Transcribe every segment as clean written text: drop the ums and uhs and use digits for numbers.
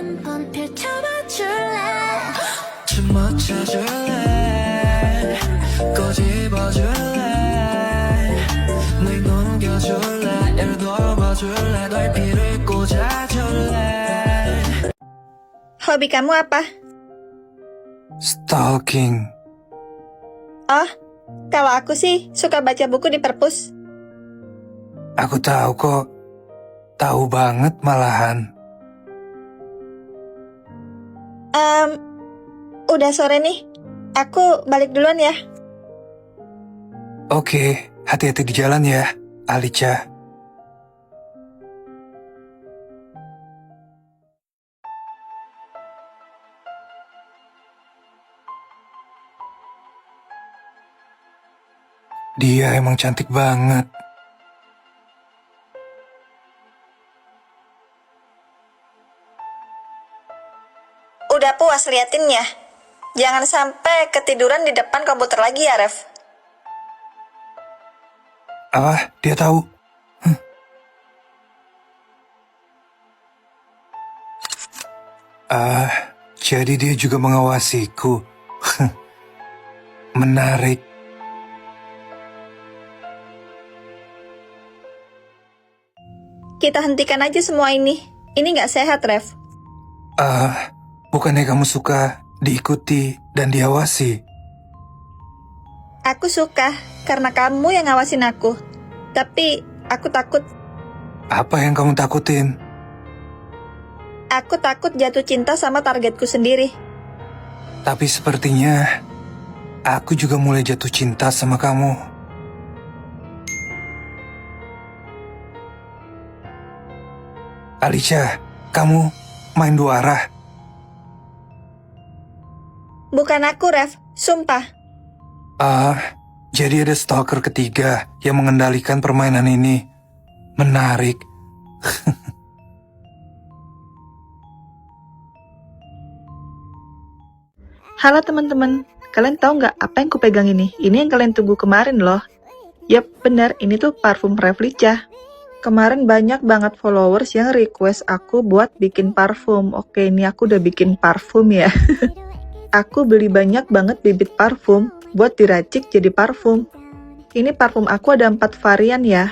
한번 펼쳐봐 줄래 좀 맞춰줄래 꼬집어줄래 날 넘겨줄래 예를 들어봐줄래 널 피를 꽂아줄래. Hobi kamu apa? Stalking. Oh, kalau aku sih suka baca buku di perpus. Aku tahu kok. Tahu banget malahan. Udah sore nih. Aku balik duluan ya. Oke, hati-hati di jalan ya, Alicia. Dia emang cantik banget. Udah puas liatinnya. Jangan sampai ketiduran di depan komputer lagi ya, Ref. Apa? Dia tahu? Jadi dia juga mengawasiku. Menarik. Kita hentikan aja semua ini. Ini nggak sehat, Ref. Bukannya kamu suka diikuti dan diawasi? Aku suka karena kamu yang ngawasin aku. Tapi aku takut. Apa yang kamu takutin? Aku takut jatuh cinta sama targetku sendiri. Tapi sepertinya aku juga mulai jatuh cinta sama kamu. Alicia, kamu main dua arah. Bukan aku, Ref. Sumpah. Jadi ada stalker ketiga yang mengendalikan permainan ini. Menarik. Halo teman-teman, kalian tahu nggak apa yang kupegang ini? Ini yang kalian tunggu kemarin loh. Yap, benar, ini tuh parfum Revlica. Kemarin banyak banget followers yang request aku buat bikin parfum. Oke, ini aku udah bikin parfum ya. Aku beli banyak banget bibit parfum buat diracik jadi parfum. Ini parfum aku ada 4 varian ya.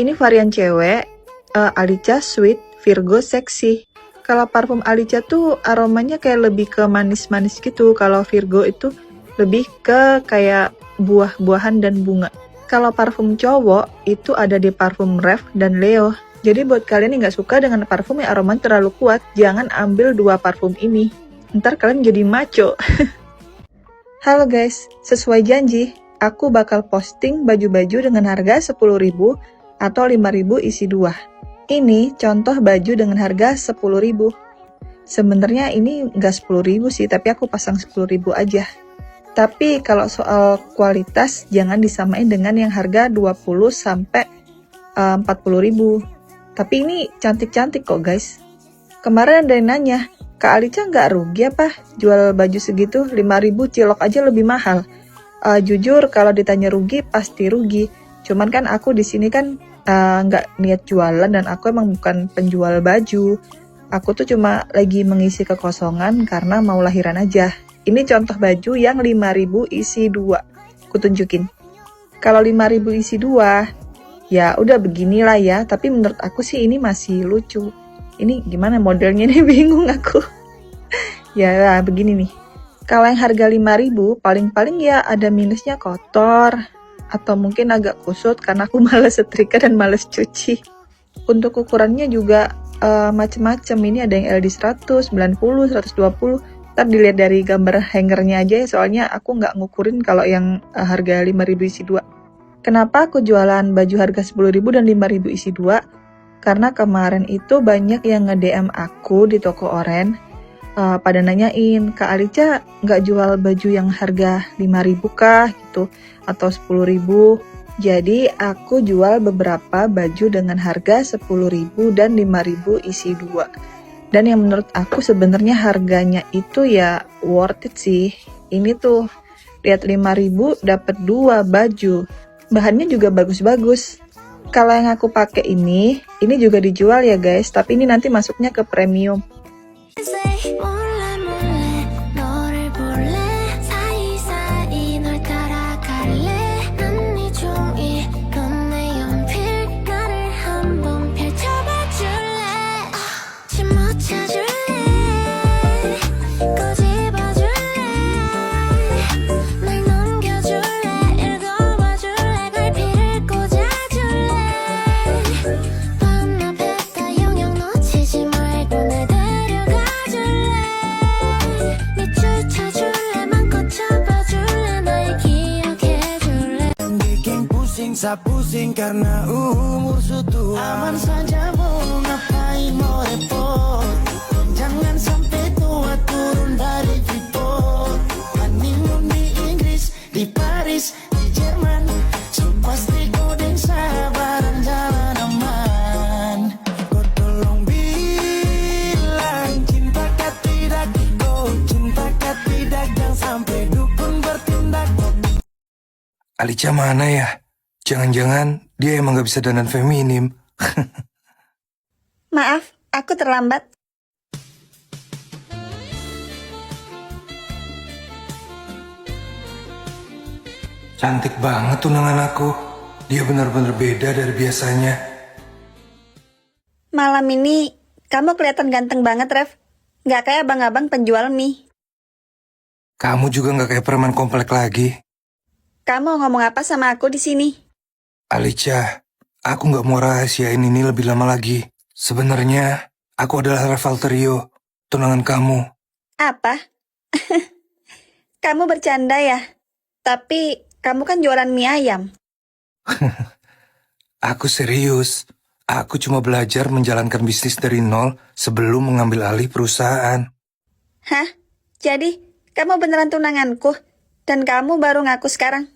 Ini varian cewek, Alicia Sweet, Virgo Sexy. Kalau parfum Alicia tuh aromanya kayak lebih ke manis-manis gitu. Kalau Virgo itu lebih ke kayak buah-buahan dan bunga. Kalau parfum cowok itu ada di parfum Rev dan Leo. Jadi buat kalian yang gak suka dengan parfum yang aromanya terlalu kuat, jangan ambil 2 parfum ini. Ntar kalian jadi maco. Halo guys, sesuai janji, aku bakal posting baju-baju dengan harga 10.000 atau 5.000 isi 2. Ini contoh baju dengan harga 10.000. Sebenarnya ini nggak 10.000 sih, tapi aku pasang 10.000 aja. Tapi kalau soal kualitas jangan disamain dengan yang harga 20 sampai 40.000. Tapi ini cantik-cantik kok guys. Kemarin ada yang nanya, Kak Alicia nggak rugi apa jual baju segitu? 5.000 cilok aja lebih mahal. Jujur kalau ditanya rugi pasti rugi. Cuman kan aku di sini kan nggak niat jualan dan aku emang bukan penjual baju. Aku tuh cuma lagi mengisi kekosongan karena mau lahiran aja. Ini contoh baju yang 5.000 isi 2. Kutunjukin. Kalau 5.000 isi 2, ya udah beginilah ya. Tapi menurut aku sih ini masih lucu. Ini gimana modelnya nih, bingung aku. Ya begini nih. Kalau yang harga 5.000, paling-paling ya ada minusnya kotor. Atau mungkin agak kusut karena aku males setrika dan males cuci. Untuk ukurannya juga macem-macem. Ini ada yang LD 100, 90, 120. Ntar dilihat dari gambar hangernya aja ya, soalnya aku nggak ngukurin kalau yang harga 5.000 isi 2. Kenapa aku jualan baju harga 10.000 dan 5.000 isi 2? Karena kemarin itu banyak yang nge-DM aku di toko oren, pada nanyain, Kak Alicia nggak jual baju yang harga 5.000 kah gitu, atau 10.000. Jadi aku jual beberapa baju dengan harga 10.000 dan 5.000 isi 2. Dan yang menurut aku sebenarnya harganya itu ya worth it sih. Ini tuh lihat 5.000 dapat 2 baju. Bahannya juga bagus-bagus. Kalau yang aku pakai ini juga dijual ya guys, tapi ini nanti masuknya ke premium. Say 몰래 몰래 너를 볼래 사이사이 널 따라갈래 난 네 종이 넌 내 연필 나를 한번 펼쳐봐 줄래 침 묻혀줄래 꼬집어 줄래 날 넘겨줄래 읽어봐 줄래 갈피를 꽂아줄래 반납했다 영영 놓치지 말고 날 데려가 줄래 밑줄 쳐줄래 맘껏 잡아줄래 날 기억해 줄래 Bikin pusing, sa pusing karena umur sudah aman saja mau ngapain mau repot jangan sampai tua turun dari Freeport honeymoon di Inggris di Paris di Jerman so pasti kau dan saya bareng jalan aman kau tolong bilang cintakah tidak kau cintakah tidak jangan sampai dukun bertindak. Alicia mana ya? Jangan-jangan dia emang gak bisa dandan feminim. Maaf, aku terlambat. Cantik banget tunangan aku. Dia benar-benar beda dari biasanya. Malam ini kamu kelihatan ganteng banget, Rev. Gak kayak abang-abang penjual mie. Kamu juga gak kayak preman komplek lagi. Kamu ngomong apa sama aku di sini? Alicia, aku gak mau rahasiain ini lebih lama lagi. Sebenarnya, aku adalah Revalterio, tunangan kamu. Apa? Kamu bercanda ya? Tapi kamu kan jualan mie ayam. Aku serius. Aku cuma belajar menjalankan bisnis dari nol sebelum mengambil alih perusahaan. Hah? Jadi, kamu beneran tunanganku? Dan kamu baru ngaku sekarang?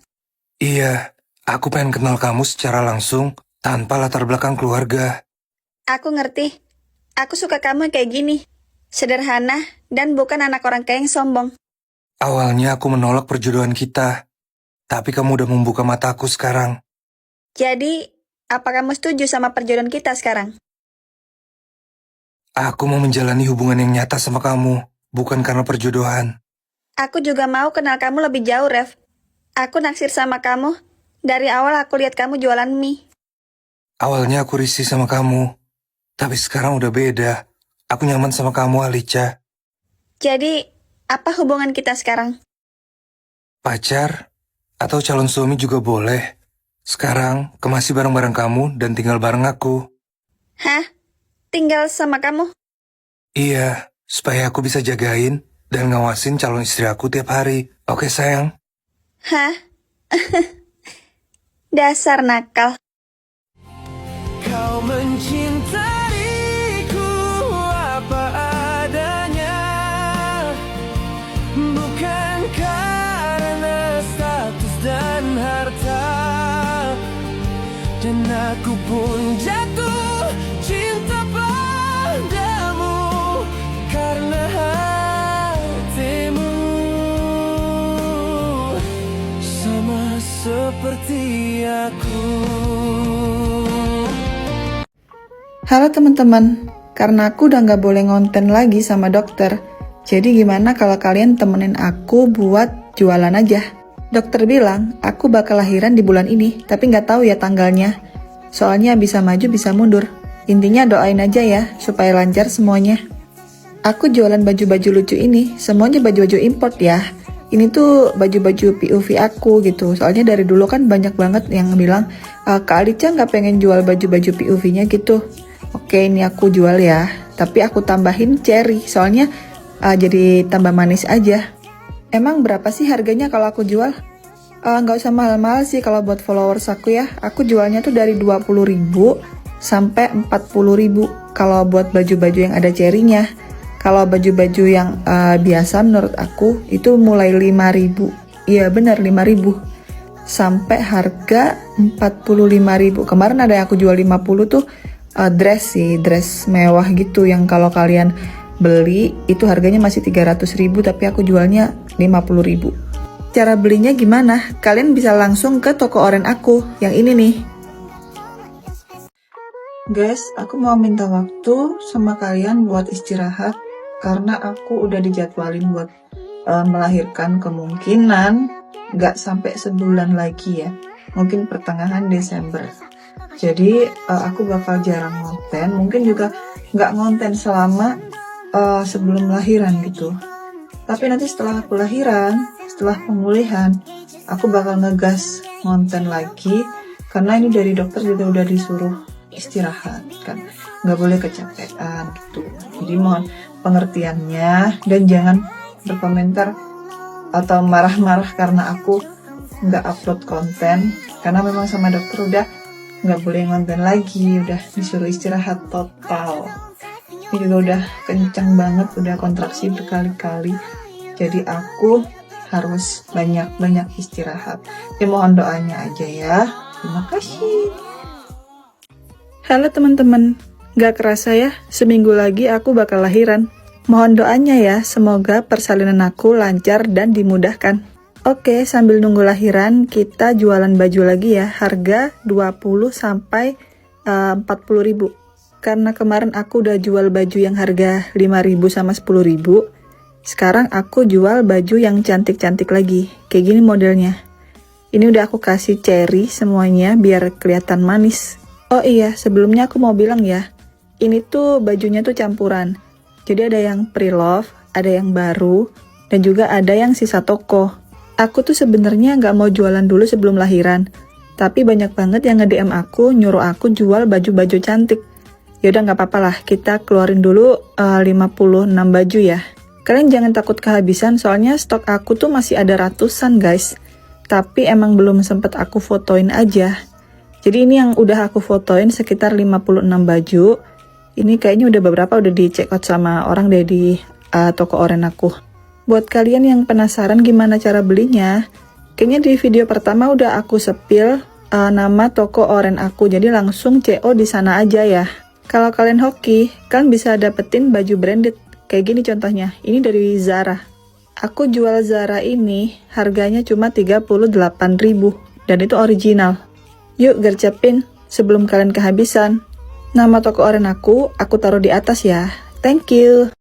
Iya, aku pengen kenal kamu secara langsung tanpa latar belakang keluarga. Aku ngerti. Aku suka kamu kayak gini. Sederhana dan bukan anak orang kaya yang sombong. Awalnya aku menolak perjodohan kita. Tapi kamu udah membuka mataku sekarang. Jadi, apa kamu setuju sama perjodohan kita sekarang? Aku mau menjalani hubungan yang nyata sama kamu, bukan karena perjodohan. Aku juga mau kenal kamu lebih jauh, Rev. Aku naksir sama kamu. Dari awal aku lihat kamu jualan mie. Awalnya aku risih sama kamu. Tapi sekarang udah beda. Aku nyaman sama kamu, Alicia. Jadi, apa hubungan kita sekarang? Pacar atau calon suami juga boleh. Sekarang, kemasi bareng-bareng kamu dan tinggal bareng aku. Hah? Tinggal sama kamu? Iya, supaya aku bisa jagain dan ngawasin calon istri aku tiap hari. Oke, sayang? Hah? Dasar nakal. Kau mencintaiku apa adanya, bukan karena status dan harta. Dan aku pun jatuh cinta padamu karena hatimu sama seperti aku. Halo teman-teman, karena aku udah nggak boleh ngonten lagi sama dokter, jadi gimana kalau kalian temenin aku buat jualan aja? Dokter bilang, aku bakal lahiran di bulan ini, tapi nggak tahu ya tanggalnya. Soalnya bisa maju bisa mundur. Intinya doain aja ya, supaya lancar semuanya. Aku jualan baju-baju lucu ini, semuanya baju-baju import ya. Ini tuh baju-baju POV aku gitu. Soalnya dari dulu kan banyak banget yang bilang, Kak Alicia nggak pengen jual baju-baju POV-nya gitu. Oke, ini aku jual ya. Tapi aku tambahin cherry, soalnya jadi tambah manis aja. Emang berapa sih harganya kalau aku jual? Nggak usah mahal-mahal sih kalau buat followers aku ya. Aku jualnya tuh dari 20.000 sampai 40.000 kalau buat baju-baju yang ada cherry-nya. Kalau baju-baju yang biasa menurut aku itu mulai 5.000. Iya benar 5.000. Sampai harga 45.000. Kemarin ada yang aku jual 50 tuh dress sih, dress mewah gitu yang kalau kalian beli itu harganya masih 300.000 tapi aku jualnya 50.000. Cara belinya gimana? Kalian bisa langsung ke toko oren aku yang ini nih. Guys, aku mau minta waktu sama kalian buat istirahat. karena aku udah dijadwalin buat melahirkan kemungkinan nggak sampai sebulan lagi ya, mungkin pertengahan Desember. Jadi aku bakal jarang ngonten, mungkin juga nggak ngonten selama sebelum lahiran gitu. Tapi nanti setelah aku lahiran, setelah pemulihan, aku bakal ngegas ngonten lagi, karena ini dari dokter juga udah disuruh istirahat kan, nggak boleh kecapean gitu. Jadi mohon pengertiannya dan jangan berkomentar atau marah-marah karena aku nggak upload konten, karena memang sama dokter udah nggak boleh ngonten lagi, udah disuruh istirahat total. Ini juga udah kencang banget, udah kontraksi berkali-kali, jadi aku harus banyak-banyak istirahat. Ya mohon doanya aja ya. Terima kasih. Halo teman-teman, gak kerasa ya, seminggu lagi aku bakal lahiran. Mohon doanya ya, semoga persalinan aku lancar dan dimudahkan. Oke, sambil nunggu lahiran, kita jualan baju lagi ya, harga 20 sampai 40 ribu. Karena kemarin aku udah jual baju yang harga 5 ribu sama 10 ribu, sekarang aku jual baju yang cantik-cantik lagi, kayak gini modelnya. Ini udah aku kasih cherry semuanya biar kelihatan manis. Oh iya, sebelumnya aku mau bilang ya, ini tuh bajunya tuh campuran. Jadi ada yang pre-love, ada yang baru, dan juga ada yang sisa toko. Aku tuh sebenarnya nggak mau jualan dulu sebelum lahiran, tapi banyak banget yang nge-DM aku, nyuruh aku jual baju-baju cantik. Yaudah nggak apa-apa lah, kita keluarin dulu 56 baju ya. Kalian jangan takut kehabisan, soalnya stok aku tuh masih ada ratusan guys. Tapi emang belum sempet aku fotoin aja. Jadi ini yang udah aku fotoin sekitar 56 baju. Ini kayaknya udah beberapa udah di check out sama orang deh di toko oren aku. Buat kalian yang penasaran gimana cara belinya, kayaknya di video pertama udah aku sepil nama toko oren aku. Jadi langsung CO di sana aja ya. Kalau kalian hoki, kalian bisa dapetin baju branded. Kayak gini contohnya, ini dari Zara. Aku jual Zara ini harganya cuma 38.000 dan itu original. Yuk gercepin sebelum kalian kehabisan. Nama toko oren aku taruh di atas ya. Thank you.